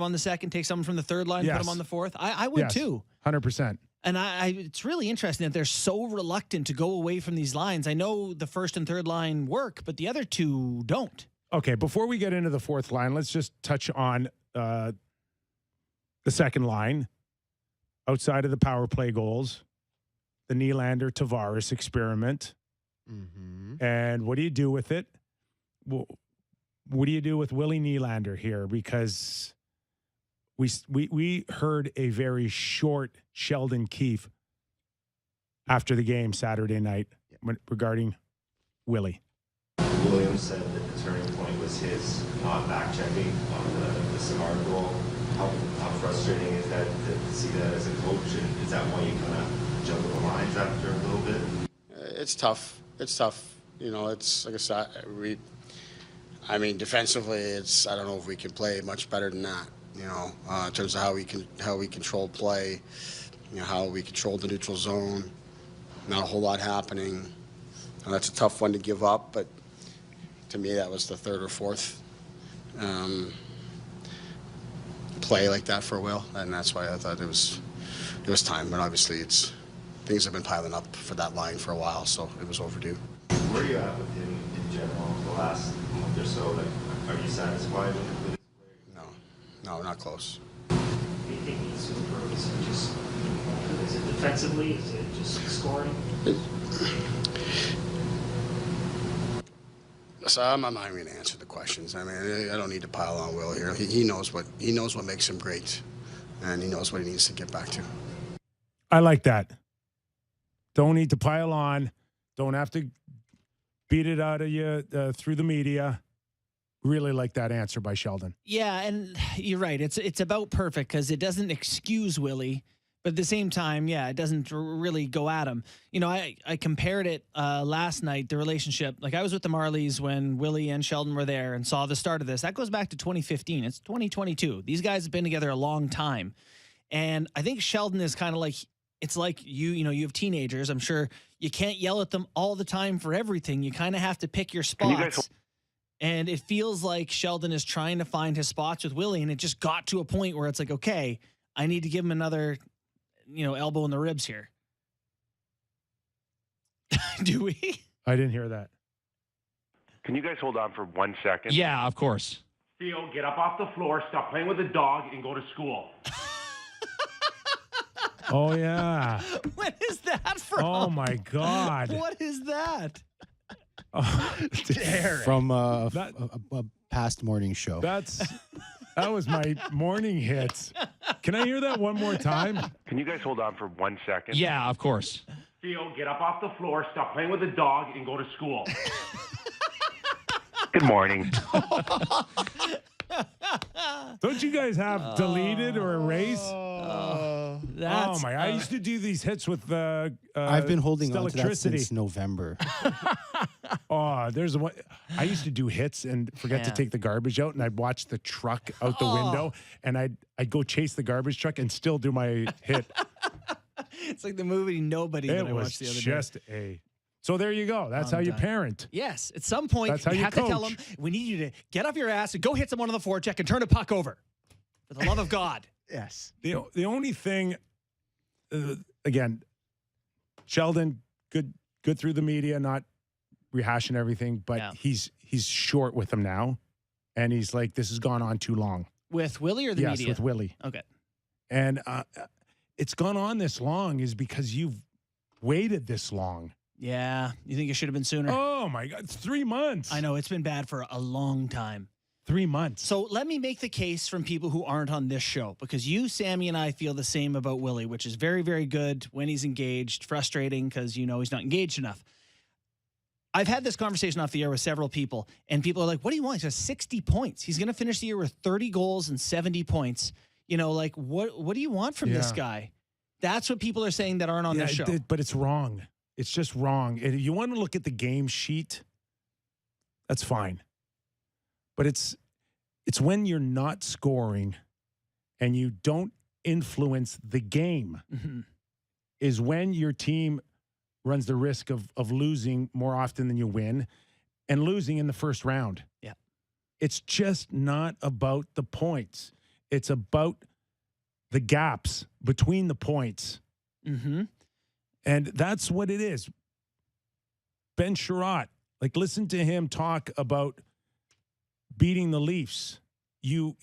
on the second, take someone from the third line, put Yes. them on the fourth. I would too. 100%. And it's really interesting that they're so reluctant to go away from these lines. I know the first and third line work, but the other two don't. Okay, before we get into the fourth line, let's just touch on the second line. Outside of the power play goals, the Nylander-Tavares experiment. Mm-hmm. And what do you do with it? What do you do with Willie Nylander here? Because we heard a very short Sheldon Keefe after the game Saturday night regarding Willie. Williams said that the turning point was his not back-checking on the Samara goal. How frustrating is that to see that as a coach? And is that why you kind of juggle the lines after a little bit? It's tough. It's tough. You know, it's like I said, defensively, I don't know if we can play much better than that. You know, in terms of how we control play, you know, how we control the neutral zone. Not a whole lot happening. And that's a tough one to give up, but to me, that was the third or fourth play like that for Will, and that's why I thought it was time. But obviously, things have been piling up for that line for a while, so it was overdue. Where are you at with him in general the last month or so? Like, are you satisfied with his play? No, not close. Do you think he needs to improve? Is it defensively? Is it just scoring? So I'm not even going to answer the questions. I mean, I don't need to pile on Will here. He knows what makes him great, and he knows what he needs to get back to. I like that. Don't need to pile on. Don't have to beat it out of you through the media. Really like that answer by Sheldon. Yeah, and you're right. It's about perfect because it doesn't excuse Willie, but at the same time, yeah, it doesn't really go at him. You know, I compared it last night, the relationship. Like, I was with the Marlies when Willie and Sheldon were there and saw the start of this. That goes back to 2015. It's 2022. These guys have been together a long time. And I think Sheldon is kind of like, it's like you have teenagers. I'm sure you can't yell at them all the time for everything. You kind of have to pick your spots. And it feels like Sheldon is trying to find his spots with Willie, and it just got to a point where it's like, okay, I need to give him another, elbow in the ribs here. Do we? I didn't hear that. Can you guys hold on for 1 second? Yeah, of course. Theo, get up off the floor, stop playing with the dog, and go to school. Oh, yeah. What is that from? Oh, my God. What is that? Oh, From a past morning show. That was my morning hits. Can I hear that one more time? Can you guys hold on for 1 second? Yeah, of course. Theo, get up off the floor, stop playing with the dog, and go to school. Good morning. Don't you guys have deleted or erase? That's, I used to do these hits with I've been holding on to that electricity. since November. There's one. I used to do hits and forget to take the garbage out, and I'd watch the truck out the window, and I'd go chase the garbage truck and still do my hit. It's like the movie Nobody that I watched the other day. So there you go. That's how you parent. Yes. At some point, That's how you you have to tell coach. them, we need you to get off your ass and go hit someone on the forecheck and turn a puck over. For the love of God. Yes. The only thing, again, Sheldon, good through the media, not rehashing everything, but he's short with them now, and he's like, this has gone on too long. With Willie or the media? Yes, with Willie. Okay. And it's gone on this long is because you've waited this long. Yeah. You think it should have been sooner? Oh, my God. It's 3 months. I know. It's been bad for a long time. 3 months. So let me make the case from people who aren't on this show, because you, Sammy, and I feel the same about Willie, which is very, very good when he's engaged, frustrating because, he's not engaged enough. I've had this conversation off the air with several people, and people are like, what do you want? He has 60 points. He's going to finish the year with 30 goals and 70 points. What do you want from this guy? That's what people are saying that aren't on this show. But it's wrong. It's just wrong. And if you want to look at the game sheet, that's fine. But it's when you're not scoring and you don't influence the game is when your team runs the risk of losing more often than you win and losing in the first round. Yeah. It's just not about the points. It's about the gaps between the points. Mm-hmm. And that's what it is. Ben Sherratt, like, listen to him talk about beating the Leafs. You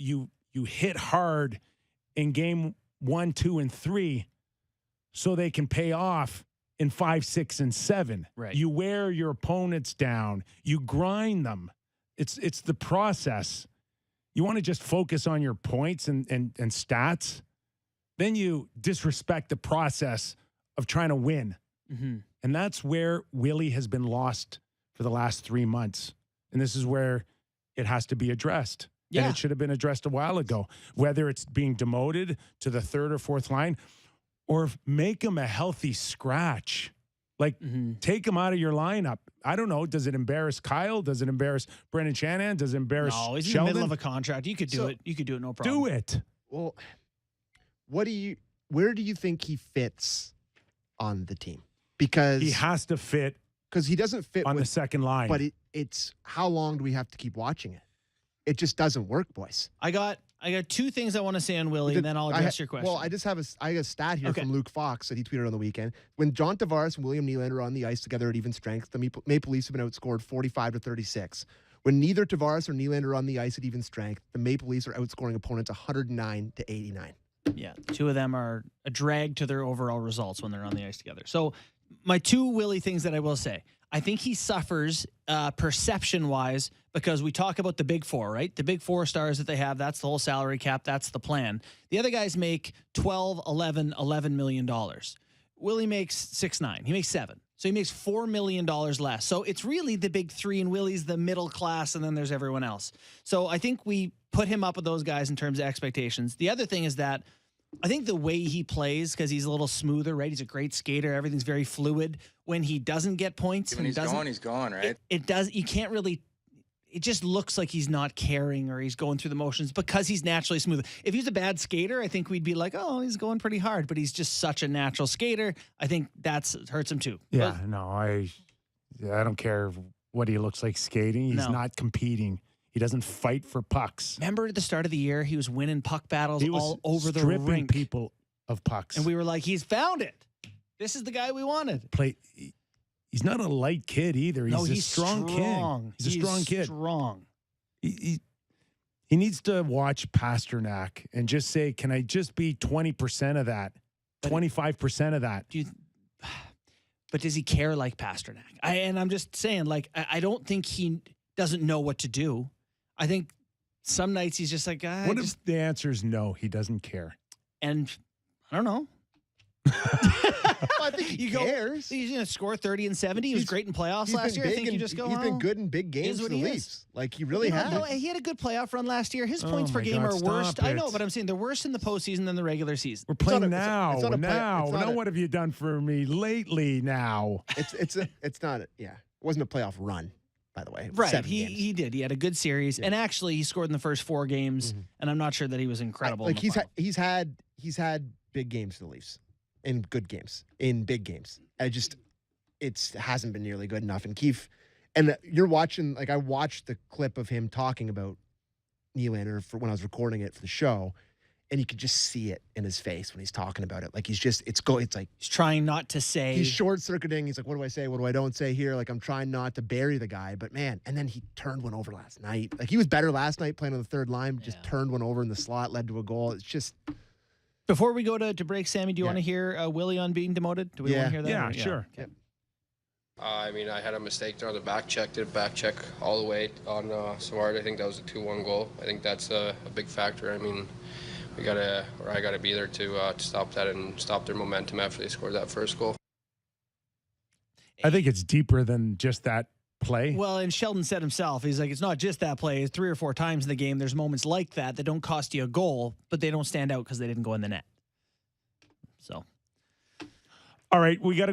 hit hard in game 1, 2, and 3 so they can pay off in 5, 6, and 7. Right. You wear your opponents down. You grind them. It's the process. You want to just focus on your points and stats. Then you disrespect the process of trying to win. Mm-hmm. And that's where Willie has been lost for the last 3 months. And this is where it has to be addressed. Yeah. And it should have been addressed a while ago, whether it's being demoted to the 3rd or 4th line, or make him a healthy scratch. Like, take him out of your lineup. I don't know. Does it embarrass Kyle? Does it embarrass Brendan Shanahan? Does it embarrass No, he's Sheldon? in the middle of a contract. You could do it. You could do it, no problem. Do it. Well, where do you think he fits on the team? Because he has to fit because he doesn't fit on the second line. But it's how long do we have to keep watching it? It just doesn't work, boys. I got 2 things I want to say on Willie, and then I'll address your question. Well, I just have a stat here from Luke Fox that he tweeted on the weekend. When John Tavares and William Nylander are on the ice together at even strength, the Maple Leafs have been outscored 45-36. When neither Tavares or Nylander are on the ice at even strength, the Maple Leafs are outscoring opponents 109-89. Yeah, 2 of them are a drag to their overall results when they're on the ice together. So my 2 Willie things that I will say. I think he suffers perception-wise because we talk about the big 4, right? The big 4 stars that they have, that's the whole salary cap, that's the plan. The other guys make $12, $11 million. Willie makes 6-9. He makes 7. So he makes $4 million less. So it's really the big 3, and Willie's the middle class, and then there's everyone else. So I think we put him up with those guys in terms of expectations. The other thing is that I think the way he plays, because he's a little smoother, right? He's a great skater. Everything's very fluid. When he doesn't get points, when he's gone, right? It does. You can't really. It just looks like he's not caring or he's going through the motions because he's naturally smooth. If he's a bad skater, I think we'd be like, oh, he's going pretty hard. But he's just such a natural skater. I think that's hurts him too. Yeah, no, I don't care what he looks like skating. He's not competing. He doesn't fight for pucks. Remember at the start of the year, he was winning puck battles all over the stripping rink. people of pucks. And we were like, he's found it. This is the guy we wanted. He's not a light kid either. He's a strong kid. He's a strong kid. Strong. He needs to watch Pasternak and just say, can I just be 20% of that? 25% of that? But does he care like Pasternak? And I'm just saying, like, I don't think he doesn't know what to do. I think some nights he's just like, what if the answer is no, he doesn't care? And I don't know. I think he cares. He's going to score 30 and 70. He was great in playoffs last year. I think you just go, he's been good in big games for the Leafs. Like, he really has. No, he had a good playoff run last year. His points per game are worst. I know, but I'm saying they're worse in the postseason than the regular season. We're playing now. Now, what have you done for me lately now? It's not, yeah. It wasn't a playoff run, by the way. Right. He did. He had a good series. Yeah. And actually, he scored in the first 4 games, and I'm not sure that he was incredible. Like, he's had big games for the Leafs. In good games, in big games. It hasn't been nearly good enough. And Keefe, and you're watching, like, I watched the clip of him talking about Nylander for when I was recording it for the show, and you could just see it in his face when he's talking about it. Like, it's like he's trying not to say. He's short circuiting. He's like, what do I say? What do I don't say here? Like, I'm trying not to bury the guy, but man, and then he turned one over last night. Like, he was better last night playing on the 3rd line, just turned one over in the slot, led to a goal. It's just. Before we go to break, Sammy, do you want to hear Willie on being demoted? Do we want to hear that? Yeah, sure. Okay. I mean, I had a mistake there on the back check. Did a back check all the way on Savard. I think that was a 2-1 goal. I think that's a big factor. I mean, I gotta be there to stop that and stop their momentum after they scored that first goal. I think it's deeper than just that play. Well, and Sheldon said himself, he's like, it's not just that play. It's 3 or 4 times in the game. There's moments like that don't cost you a goal, but they don't stand out because they didn't go in the net. So. All right, we got to